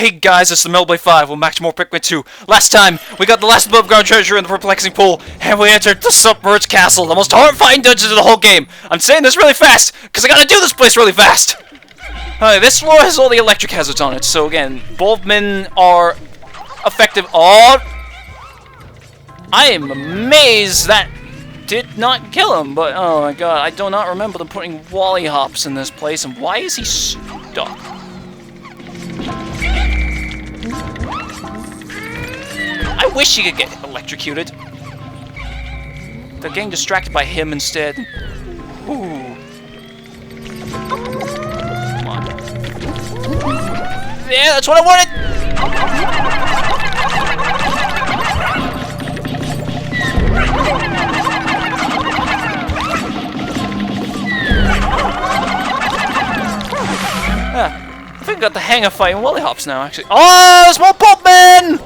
Hey guys, it's the Melblade 5. We're back to more Pikmin 2. Last time, we got the last above ground treasure in the perplexing pool, and we entered the Submerged Castle, the most horrifying dungeon in the whole game. I'm saying this really fast, because I gotta do this place really fast. This floor has all the electric hazards on it, so again, Pikmin are effective. Oh! I am amazed that did not kill him, but oh my god, I do not remember them putting Wally Hops in this place, and why is he stuck? I wish he could get electrocuted. They're getting distracted by him instead. Ooh. Come on. Yeah, that's what I wanted! I think I got the hang of fighting Wally Hops now, actually. Oh, small Pikmin!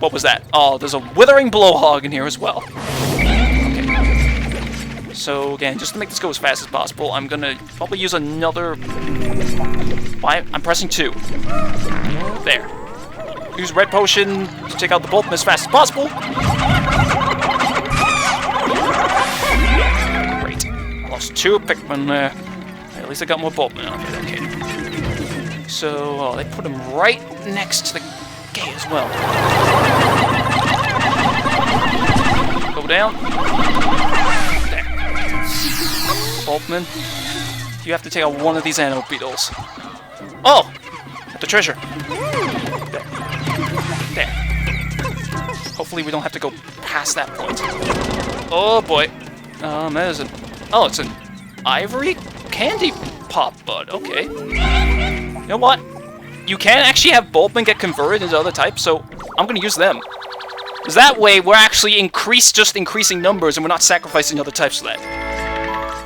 What was that? Oh, there's a withering blowhog in here as well. Okay. So again, just to make this go as fast as possible, I'm gonna probably use another... I'm pressing 2. There. Use red potion to take out the Pikmin as fast as possible. Great. Lost 2 Pikmin there. At least I got more Pikmin out of it. Okay. So, they put him right next to the gate as well. Go down. There. Pikmin. You have to take out one of these anode beetles. Oh! The treasure. There. There. Hopefully we don't have to go past that point. Oh boy. That is an... Oh, it's an ivory candy pop bud. Okay. You know what? You can actually have Pikmin get converted into other types, so I'm gonna use them. Because that way we're actually increasing numbers and we're not sacrificing other types for that.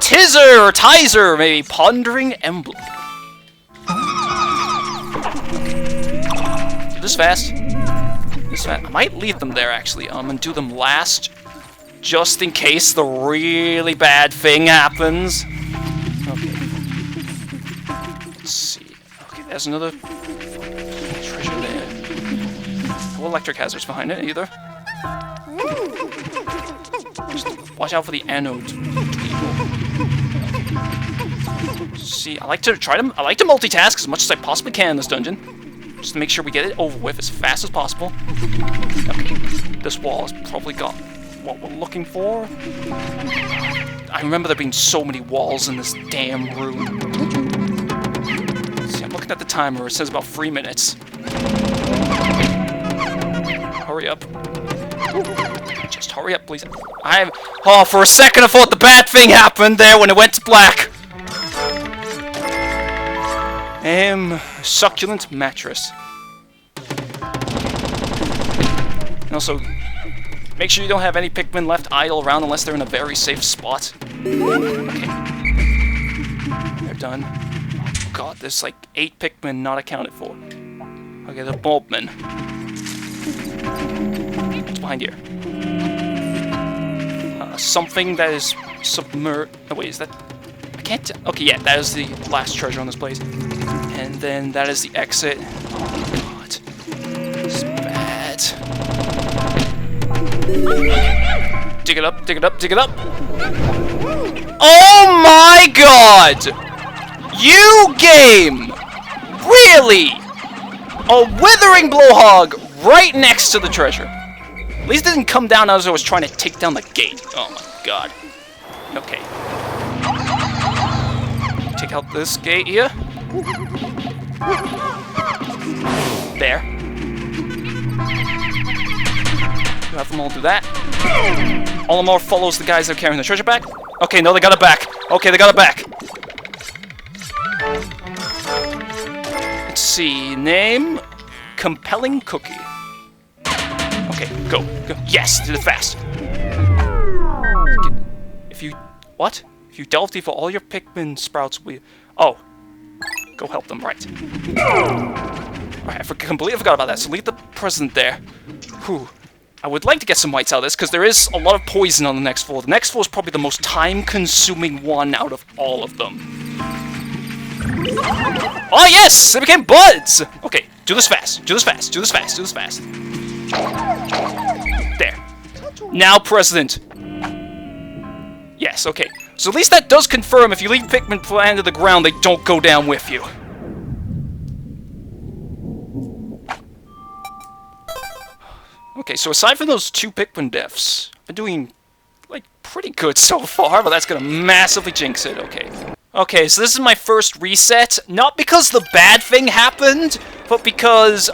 Tizzer or Tizer, maybe. Pondering Emblem. Do this fast. This fast. I might leave them there actually. And do them last. Just in case the really bad thing happens. Okay. Let's see. Okay, there's another treasure there. No electric hazards behind it either. Just watch out for the anode. See, I like to multitask as much as I possibly can in this dungeon, just to make sure we get it over with as fast as possible. Okay, this wall has probably got what we're looking for. I remember there being so many walls in this damn room. See, I'm looking at the timer. It says about 3 minutes. Hurry up. Just hurry up, please. Oh, for a second I thought the bad thing happened there when it went to black. Succulent mattress. And also, make sure you don't have any Pikmin left idle around unless they're in a very safe spot. Okay. They're done. Oh god, there's like 8 Pikmin not accounted for. Okay, the Pikmin. What's behind here? Something that is submerged. Oh wait, is that? I can't tell. Okay, yeah, that is the last treasure on this place. And then that is the exit. Oh god. This is bad. Dig it up, dig it up, dig it up. Oh my god! You game! Really? A withering blowhog right next to the treasure. At least it didn't come down as I was trying to take down the gate. Oh my god. Okay. Take out this gate here. There. You have them all do that. Olimar follows the guys that are carrying the treasure back. Okay, no, they got it back. Okay, they got it back. Let's see. Name. Compelling Cookie. Okay, go. Yes, did it fast. If you... What? If you delve deep for all your Pikmin sprouts, Oh. Go help them, right. Alright, I completely forgot about that, so leave the present there. Whew. I would like to get some whites out of this, because there is a lot of poison on the next floor. The next floor is probably the most time-consuming one out of all of them. Oh yes! They became buds! Okay, do this fast. Do this fast. Do this fast. Do this fast. There. Now President. Yes, okay. So at least that does confirm if you leave Pikmin planted to the ground, they don't go down with you. Okay, so aside from those 2 Pikmin deaths, I've been doing, like, pretty good so far, but that's gonna massively jinx it. Okay. Okay, so this is my first reset, not because the bad thing happened, but because,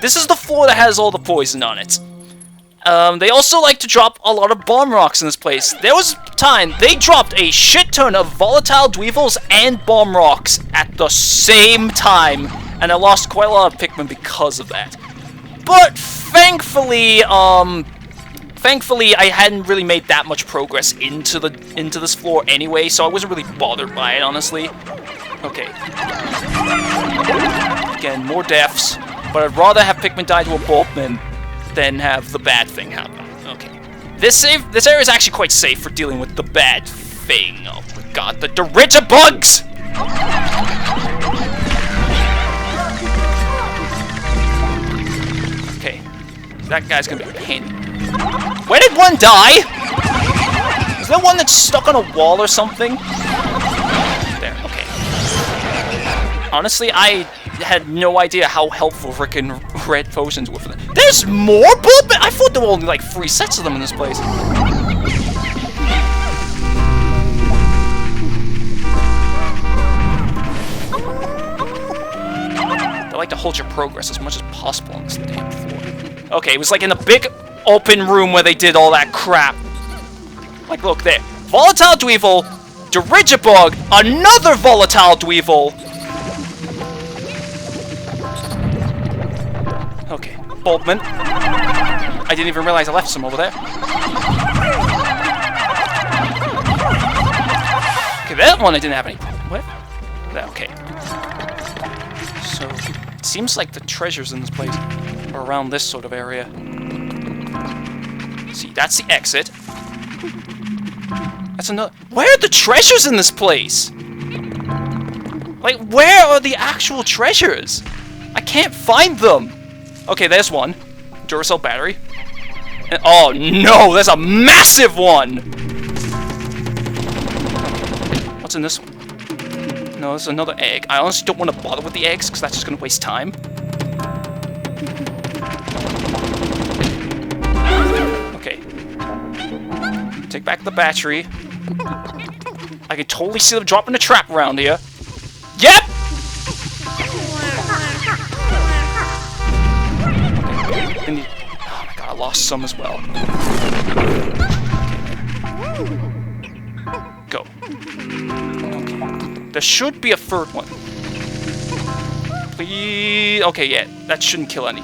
this is the floor that has all the poison on it. They also like to drop a lot of bomb rocks in this place. There was a time they dropped a shit ton of volatile dweevils and bomb rocks at the same time, and I lost quite a lot of Pikmin because of that. But thankfully, I hadn't really made that much progress into this floor anyway, so I wasn't really bothered by it, honestly. Okay. Again, more deaths, but I'd rather have Pikmin die to a Bulkman than have the bad thing happen. Okay. This area is actually quite safe for dealing with the bad thing. Oh my god, the Dirigibugs! Okay. That guy's gonna be a pain. Where did one die? Is there one that's stuck on a wall or something? There, okay. Honestly, I had no idea how helpful frickin' red potions were for them. There's more Bulkman? I thought there were only like 3 sets of them in this place. They like to hold your progress as much as possible on this damn floor. Okay, it was like in a big open room where they did all that crap. Like, look there. Volatile Dweevil, Dirigibug, another Volatile Dweevil. Okay, Bulkman. I didn't even realize I left some over there. Okay, that one I didn't have any problem with. Okay. So, it seems like the treasures in this place are around this sort of area. See, that's the exit. That's another... Where are the treasures in this place? Like, where are the actual treasures? I can't find them. Okay, there's one. Duracell battery. And, oh no, there's a massive one! What's in this one? No, there's another egg. I honestly don't want to bother with the eggs, because that's just going to waste time. Okay. Take back the battery. I can totally see them dropping a trap around here. Yep! Okay. Oh my god, I lost some as well. Okay. Go. Okay. There should be a 3rd one. Please. Okay, yeah, that shouldn't kill any.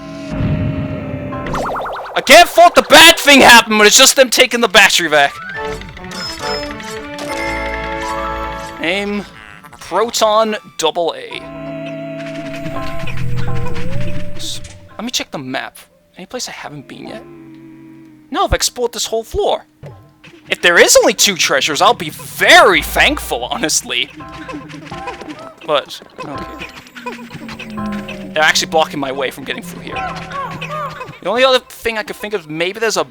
I can't fault the bad thing happened, but it's just them taking the battery back. Name Proton AA. Okay. So, let me check the map. Any place I haven't been yet? No, I've explored this whole floor. If there is only 2 treasures, I'll be very thankful, honestly. But, okay. They're actually blocking my way from getting through here. The only other thing I could think of, maybe there's a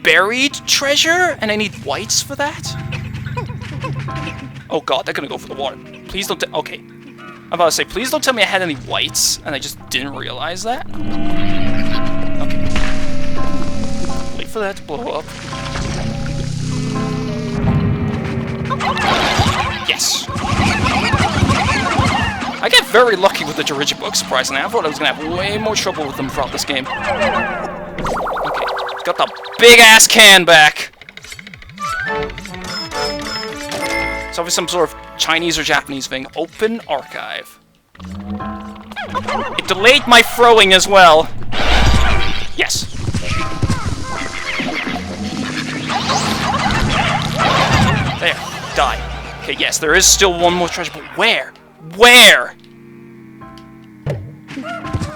buried treasure, and I need whites for that? Oh god, they're gonna go for the water. Please don't okay. I'm about to say, please don't tell me I had any whites, and I just didn't realize that. Okay. Wait for that to blow up. Yes! I get very lucky with the Dirigibugs, surprisingly. I thought I was going to have way more trouble with them throughout this game. Okay, got the big-ass can back! It's obviously some sort of Chinese or Japanese thing. Open archive. It delayed my throwing as well. Yes. There. Die. Okay, yes, there is still one more treasure, but where? Where?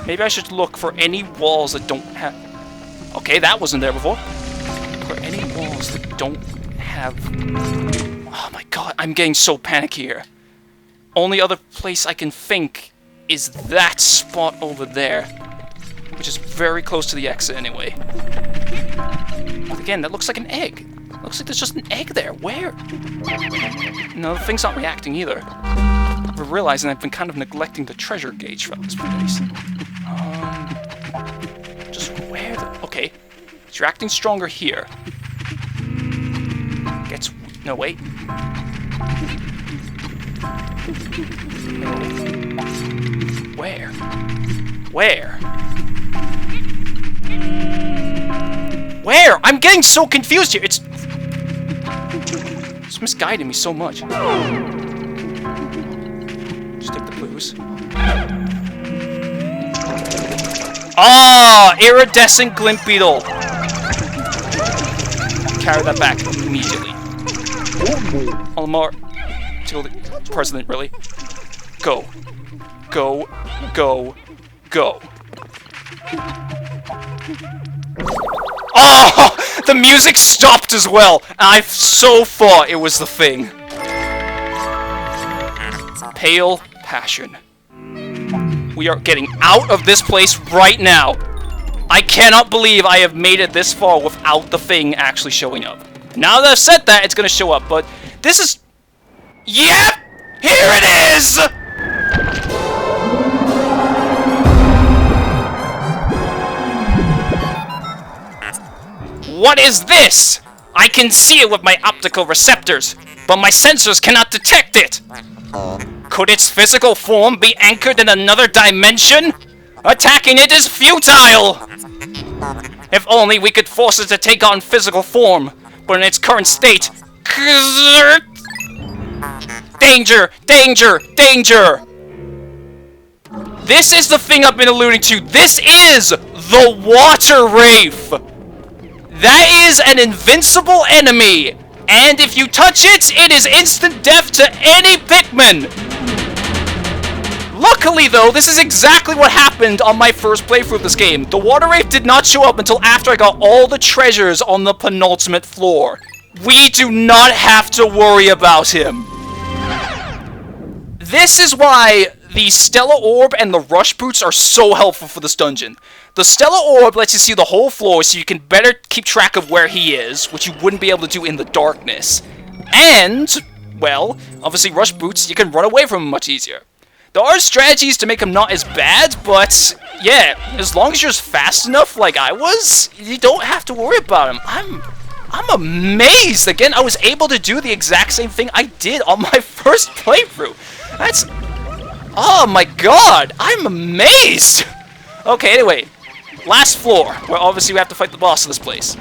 Maybe I should look for any walls that don't have... Okay, that wasn't there before. For any walls that don't have... Oh my god, I'm getting so panicky here. only other place I can think is that spot over there, which is very close to the exit anyway. But again, that looks like an egg. Looks like there's just an egg there. Where? No, the thing's not reacting either. I'm realizing I've been kind of neglecting the treasure gauge throughout this place. Just where the... Okay. It's reacting stronger here. Gets... No, wait. Where? Where? Where? I'm getting so confused here. It's misguiding me so much. Just take the blues. Ah, iridescent glint beetle. Carry that back immediately. Olimar, till the president, really. Go, go, go, go. Oh, the music stopped as well. I so thought it was the thing. Pale passion. We are getting out of this place right now. I cannot believe I have made it this far without the thing actually showing up. Now that I've said that, it's gonna show up, but this is... Yep! Here it is! What is this? I can see it with my optical receptors, but my sensors cannot detect it. Could its physical form be anchored in another dimension? Attacking it is futile! If only we could force it to take on physical form, but in its current state... Danger! Danger! Danger! This is the thing I've been alluding to. This is the Water Wraith! That is an invincible enemy! And if you touch it, it is instant death to any Pikmin! Luckily though, this is exactly what happened on my first playthrough of this game. The Water Wraith did not show up until after I got all the treasures on the penultimate floor. We do not have to worry about him. This is why the Stellar Orb and the Rush Boots are so helpful for this dungeon. The Stellar Orb lets you see the whole floor so you can better keep track of where he is, which you wouldn't be able to do in the darkness. And, well, obviously Rush Boots, you can run away from him much easier. There are strategies to make him not as bad, but yeah, as long as you're just fast enough like I was, you don't have to worry about him. I'm amazed! Again, I was able to do the exact same thing I did on my first playthrough. That's... Oh my god! I'm amazed! Okay, anyway. Last floor, where obviously we have to fight the boss of this place.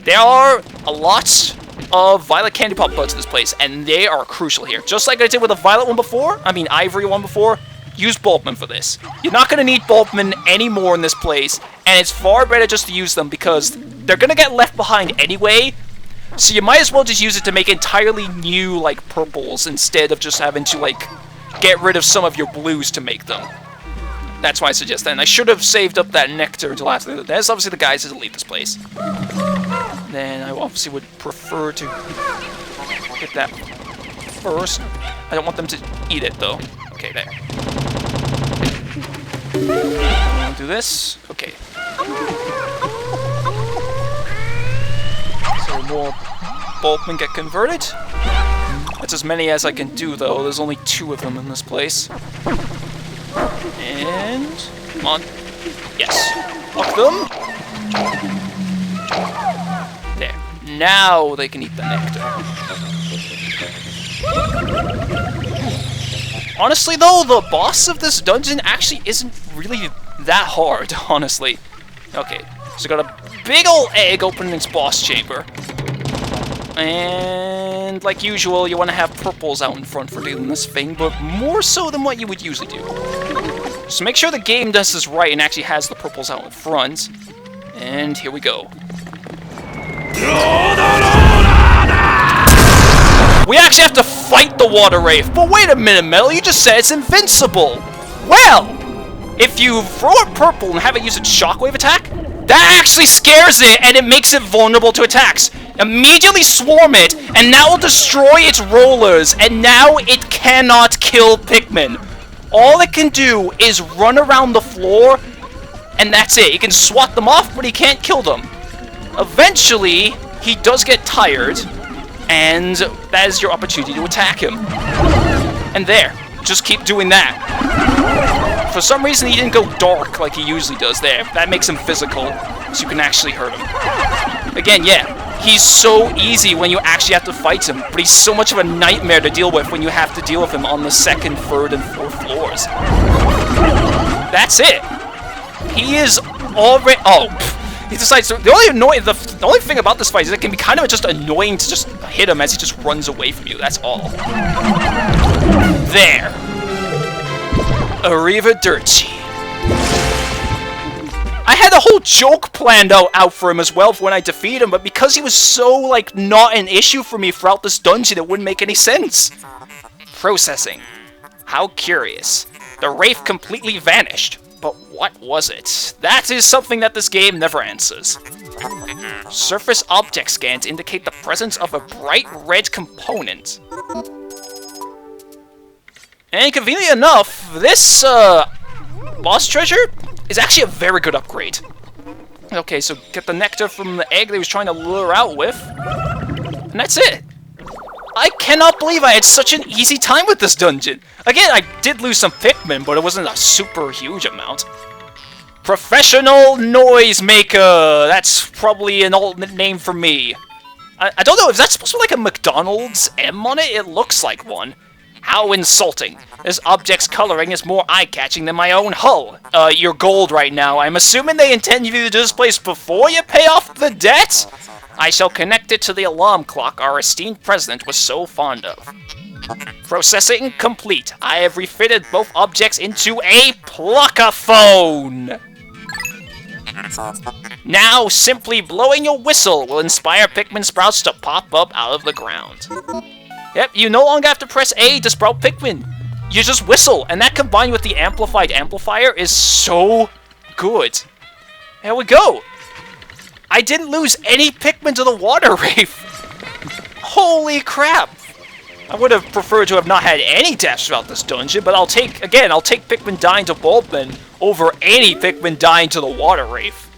There are a lot of violet candy pop buds in this place, and they are crucial here. Just like I did with the violet one before, ivory one before, use Bulkman for this. You're not going to need Bulkman anymore in this place, and it's far better just to use them because they're going to get left behind anyway, so you might as well just use it to make entirely new, like, purples instead of just having to, like, get rid of some of your blues to make them. That's why I suggest that, and I should have saved up that nectar until after. There's obviously the guys that leave this place. Then I obviously would prefer to get that first. I don't want them to eat it, though. Okay, there. Do this. Okay. So more Bulkmen get converted. That's as many as I can do, though. There's only 2 of them in this place. And... Come on. Yes. Lock them. There. Now they can eat the nectar. Honestly, though, the boss of this dungeon actually isn't really that hard, honestly. Okay. So got a big ol' egg open in its boss chamber. And like usual, you want to have purples out in front for dealing this thing, but more so than what you would usually do. So make sure the game does this right and actually has the purples out in front. And here we go. We actually have to fight the Water Wraith. But wait a minute, Metal, you just said it's invincible. Well, if you throw it purple and have it use its shockwave attack, that actually scares it and it makes it vulnerable to attacks. Immediately swarm it, and that will destroy its rollers, and now it cannot kill Pikmin. All it can do is run around the floor, and that's it. He can swat them off, but he can't kill them. Eventually, he does get tired, and that is your opportunity to attack him. And there, just keep doing that. For some reason, he didn't go dark like he usually does there. That makes him physical, so you can actually hurt him. Again, yeah. He's so easy when you actually have to fight him, but he's so much of a nightmare to deal with when you have to deal with him on the 2nd, 3rd, and 4th floors. That's it. He is already... Oh, he decides to... The only thing about this fight is it can be kind of just annoying to just hit him as he just runs away from you. That's all. There. Arrivederci. I had a whole joke planned out for him as well for when I defeat him, but because he was so, like, not an issue for me throughout this dungeon, it wouldn't make any sense. Processing. How curious. The Wraith completely vanished. But what was it? That is something that this game never answers. Surface object scans indicate the presence of a bright red component. And conveniently enough, this, boss treasure is actually a very good upgrade. Okay, so get the nectar from the egg that he was trying to lure out with. And that's it. I cannot believe I had such an easy time with this dungeon. Again, I did lose some Pikmin, but it wasn't a super huge amount. Professional Noisemaker. That's probably an old name for me. I don't know, if that's supposed to be like a McDonald's M on it? It looks like one. How insulting. This object's coloring is more eye-catching than my own hull. You're gold right now. I'm assuming they intend you to do this place before you pay off the debt? I shall connect it to the alarm clock our esteemed president was so fond of. Processing complete. I have refitted both objects into a pluckaphone. Now, simply blowing your whistle will inspire Pikmin sprouts to pop up out of the ground. Yep, you no longer have to press A to sprout Pikmin. You just whistle, and that combined with the amplified amplifier is so good. There we go. I didn't lose any Pikmin to the water wraith. Holy crap. I would have preferred to have not had any deaths throughout this dungeon, but I'll take Pikmin dying to Bulbmin over any Pikmin dying to the water wraith.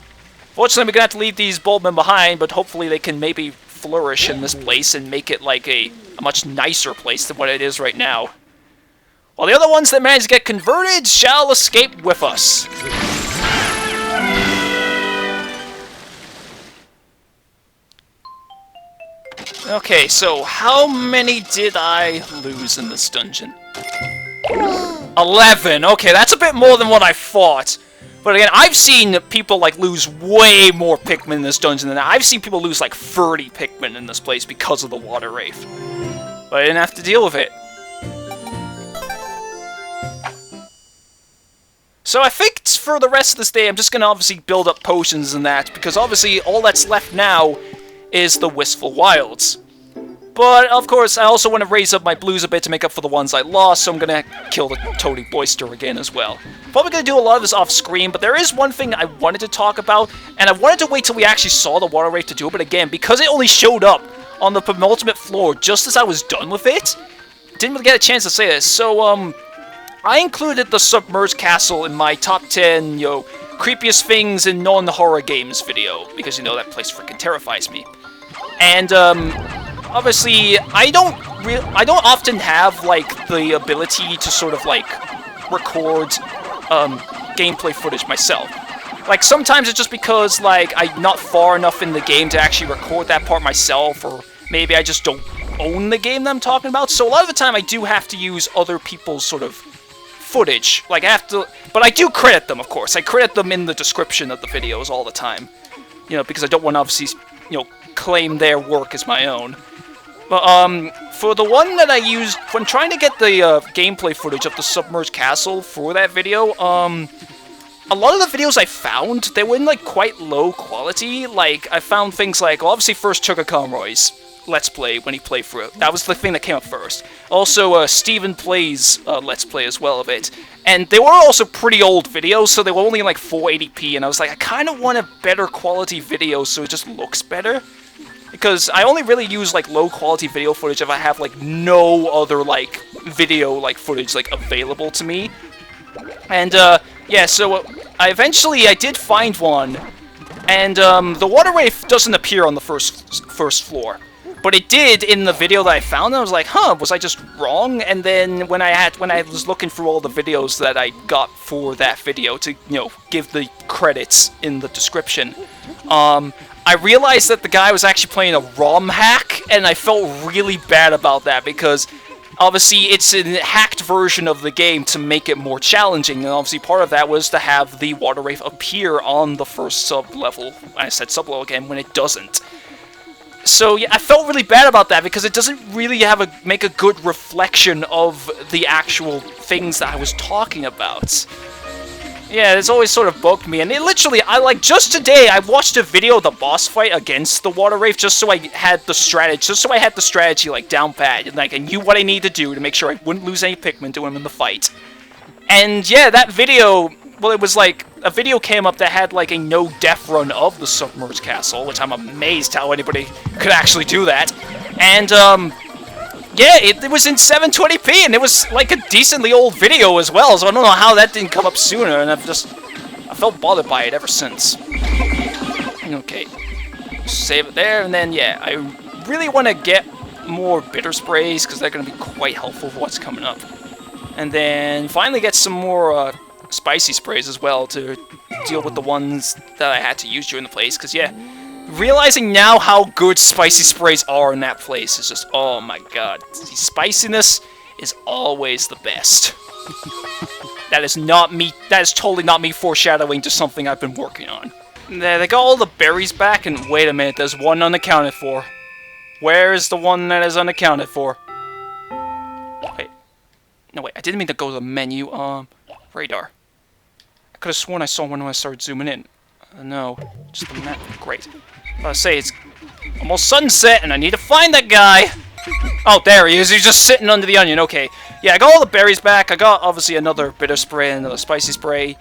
Fortunately, we're gonna have to leave these Bulbmin behind, but hopefully they can maybe flourish in this place and make it like a much nicer place than what it is right now. While the other ones that manage to get converted shall escape with us. Okay, so how many did I lose in this dungeon? 11. Okay, that's a bit more than what I thought. But again, I've seen people like lose way more Pikmin in this dungeon than that. I've seen people lose like 30 Pikmin in this place because of the water wraith. But I didn't have to deal with it. So I think for the rest of this day, I'm just going to obviously build up potions and that, because obviously all that's left now is the Wistful Wilds. But, of course, I also want to raise up my blues a bit to make up for the ones I lost, so I'm going to kill the Toady Boyster again as well. Probably going to do a lot of this off-screen, but there is one thing I wanted to talk about, and I wanted to wait till we actually saw the Water Wraith to do it, but again, because it only showed up on the penultimate floor just as I was done with it, didn't really get a chance to say this. So, I included the Submerged Castle in my top 10, creepiest things in non-horror games video, because, that place freaking terrifies me. And, obviously, I don't often have, like, the ability to sort of, like, record, gameplay footage myself. Like, sometimes it's just because, like, I'm not far enough in the game to actually record that part myself, or maybe I just don't own the game that I'm talking about. So a lot of the time I do have to use other people's sort of footage. Like, I have to... But I do credit them, of course. I credit them in the description of the videos all the time. Because I don't want to obviously, claim their work as my own. But, for the one that I used, when trying to get the, gameplay footage of the Submerged Castle for that video, a lot of the videos I found, they were in, like, quite low quality. Like, I found things like, well, obviously first Chugga Conroy's Let's Play when he played through it. That was the thing that came up first. Also, Steven Plays Let's Play as well of it. And they were also pretty old videos, so they were only in, like, 480p, and I was like, I kind of want a better quality video so it just looks better. because I only really use like low quality video footage if I have like no other like video like footage like available to me. And yeah, so I did find one, and the water wraith doesn't appear on the first floor. But it did in the video that I found, and I was like, huh, was I just wrong? And then when I was looking through all the videos that I got for that video to, you know, give the credits in the description, I realized that the guy was actually playing a ROM hack, and I felt really bad about that, because obviously it's a hacked version of the game to make it more challenging, and obviously part of that was to have the water wraith appear on the first sub-level. I said sub-level again when it doesn't. So yeah, I felt really bad about that because it doesn't really make a good reflection of the actual things that I was talking about. Yeah, it's always sort of bugged me, and it literally, just today, I watched a video of the boss fight against the water wraith just so I had the strategy, like, down pat, and, like, I knew what I needed to do to make sure I wouldn't lose any Pikmin to him in the fight. And, yeah, that video, well, it was, like, a video came up that had, like, a no-death run of the Submerged Castle, which I'm amazed how anybody could actually do that. And, yeah, it was in 720p, and it was, like, a decently old video as well, so I don't know how that didn't come up sooner, and I felt bothered by it ever since. Okay, save it there, and then, yeah, I really want to get more bitter sprays, because they're going to be quite helpful for what's coming up. And then finally get some more, spicy sprays as well to deal with the ones that I had to use during the place, because, yeah, realizing now how good spicy sprays are in that place is just, oh my god. The spiciness is always the best. That is not me, that is totally not me foreshadowing to something I've been working on. There, they got all the berries back, and wait a minute, there's one unaccounted for. Where is the one that is unaccounted for? Wait. No, wait, I didn't mean to go to the menu, radar. I could have sworn I saw one when I started zooming in. No, just the map. Great. I say it's almost sunset, and I need to find that guy. Oh, there he is. He's just sitting under the onion. Okay. Yeah, I got all the berries back. I got, obviously, another bitter spray and another spicy spray.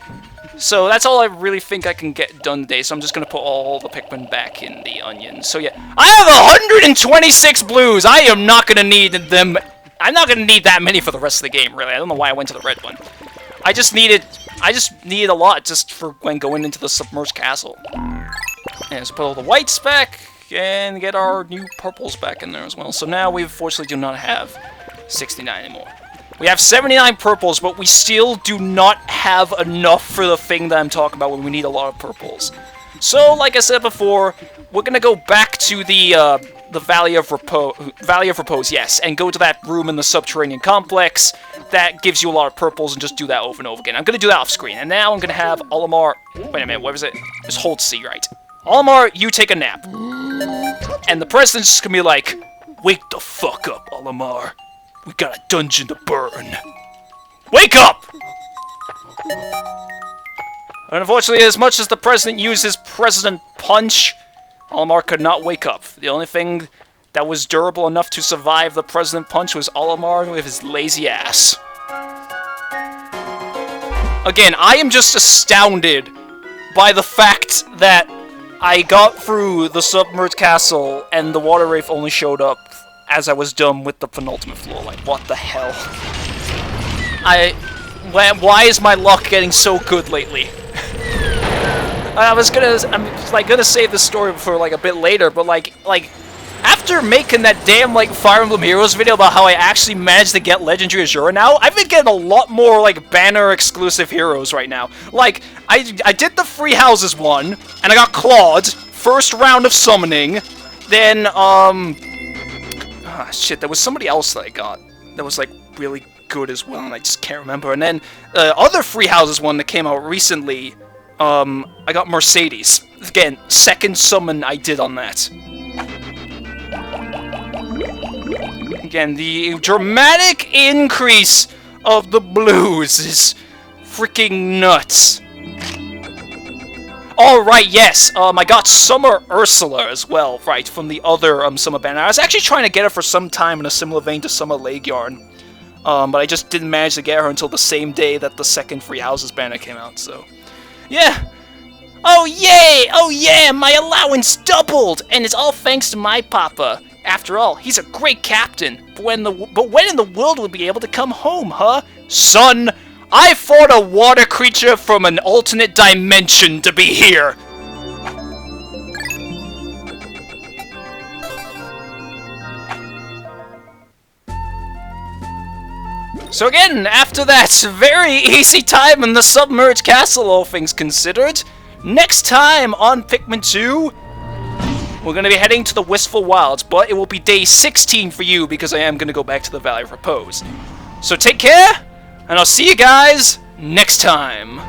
So that's all I really think I can get done today. So I'm just going to put all the Pikmin back in the onion. So yeah, I have 126 blues. I am not going to need them. I'm not going to need that many for the rest of the game, really. I don't know why I went to the red one. I just needed a lot just for when going into the Submerged Castle. And let's put all the whites back and get our new purples back in there as well. So now we unfortunately do not have 69 anymore. We have 79 purples, but we still do not have enough for the thing that I'm talking about when we need a lot of purples. So, like I said before, we're gonna go back to the Valley of Repose, yes, and go to that room in the subterranean complex that gives you a lot of purples, and just do that over and over again. I'm gonna do that off screen, and now I'm gonna have Olimar. Wait a minute, what was it? Just hold C, right? Olimar, you take a nap, and the president's just gonna be like, "Wake the fuck up, Olimar. We got a dungeon to burn. Wake up!" And unfortunately, as much as the president used his president punch, Olimar could not wake up. The only thing that was durable enough to survive the president punch was Olimar with his lazy ass. Again, I am just astounded by the fact that I got through the Submerged Castle and the water wraith only showed up as I was done with the penultimate floor. Like, what the hell? Why is my luck getting so good lately? I'm gonna save this story for like a bit later, but like after making that damn like Fire Emblem Heroes video about how I actually managed to get Legendary Azura now, I've been getting a lot more like banner exclusive heroes right now. Like I did the Free Houses one, and I got Claude first round of summoning. Then shit, there was somebody else that I got that was like really good as well, and I just can't remember. And then other Free Houses one that came out recently. I got Mercedes. Again, second summon I did on that. Again, the dramatic increase of the blues is freaking nuts. Alright, yes, I got Summer Ursula as well, right, from the other Summer banner. I was actually trying to get her for some time in a similar vein to Summer Leguarn. But I just didn't manage to get her until the same day that the second Free Houses banner came out, so... yeah, Oh yay! Oh yeah! My allowance doubled! And it's all thanks to my papa. After all, he's a great captain. But when in the world will be able to come home, huh? Son, I fought a water creature from an alternate dimension to be here. So again, after that very easy time in the Submerged Castle, all things considered, next time on Pikmin 2, we're going to be heading to the Wistful Wilds, but it will be day 16 for you because I am going to go back to the Valley of Repose. So take care, and I'll see you guys next time.